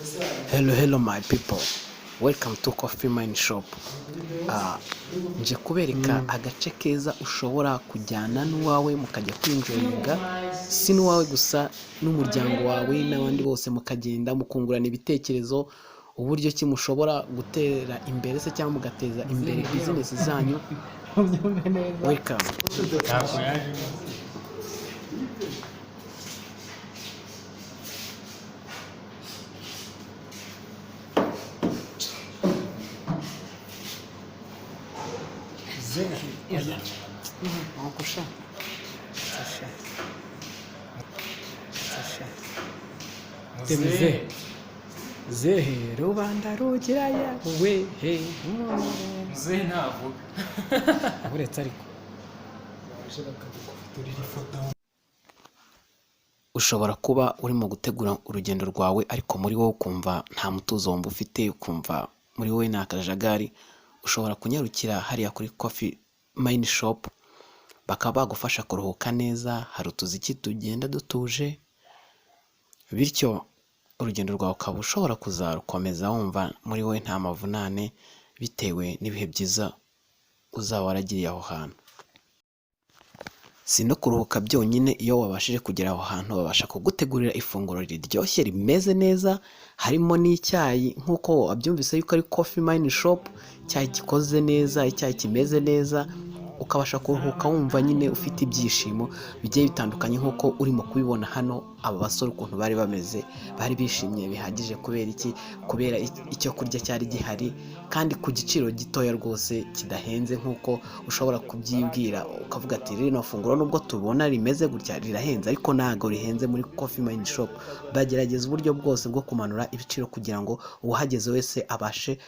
Hello my people, welcome to Coffee Mine Shop. Nje kubereka agace keza ushobora kujyana n'uwawe mukajya kwinjoyinga, si n'uwawe gusa n'umuryango wawe n'abandi bose mukagenda mukungurana ibitekerezo uburyo ki mushobora gutera imbere se cyangwa mugateza imbere business zanyu. Welcome. Zehe rubanda rugira yawe he Zehe ntavuga uretse ariko ushobora kuba urimo gutegura urugendo rwawe ariko muri wowe ukumva nta mutuzo wumva ufite, ukumva muri wowe ni akajagari. Ushobora kunyarukira hariya kuri Coffee Mine Shop bakaba bagufasha kuruhuka neza. Hari utuziki tugenda dutuje, bityo urugendo rwawe ukaba ushobora kuzarukomeza wumva muri wowe nta mavunane bitewe n'ibihe byiza uzaba waragiriye aho hantu. Si no kuruhuka byonyine, iyo wabashije kugera aho hantu babasha kugutegurira ifunguro riryoshye rimeze neza, harimo n'icyayi nk'uko wabyumvise yuko ari Coffee Mine Shop. Icyayi gikoze neza, icyayi kimeze neza, ukabasha kuruhuka wumva nyine ufite ibyishimo bigiye bitandukanye nk'uko urimo kubibona hano. Aba basore ukuntu bari bameze, bari bishimye bihagije. Kubera iki? Kubera icyo kurya cyari gihari kandi ku giciro gitoya rwose kidahenze nk'uko ushobora kubyibwira ukavuga ati rino funguro nubwo tubona rimeze gutya rirahenze, ariko ntago rihenze. Muri Coffee Mine Shop bagerageza uburyo bwose bwo kumanura ibiciro kugira ngo uwahageze wese abashe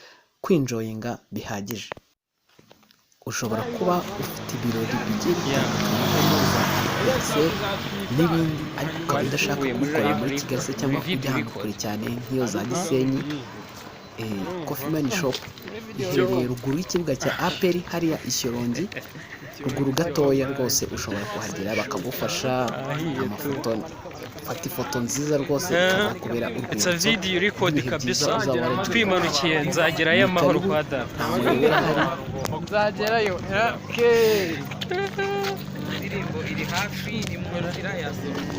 kwinjoyinga bihagije. Ushobora kuba ufite ibirori bigiye bitandukanye n'ibindi, ariko ukaba udashaka kubikora muri Kigali se cyangwa kujya ahantu kure cyane nk'iyo za Gisenyi. Coffee Mine Shop iherereye ruguru y'ikibuga cya APR hariya Ishyorongi, ruguru gatoya rwose. Ushobora kuhagera bakagufasha amafoto, fata ifoto nziza rwose ikabakubera urwibutso. It's a video record kabisa. Twimanukiye nzagerayo amahoro kwa data. Nzagerayo. Okay. Indirimbo iri hafi imurikira yazo.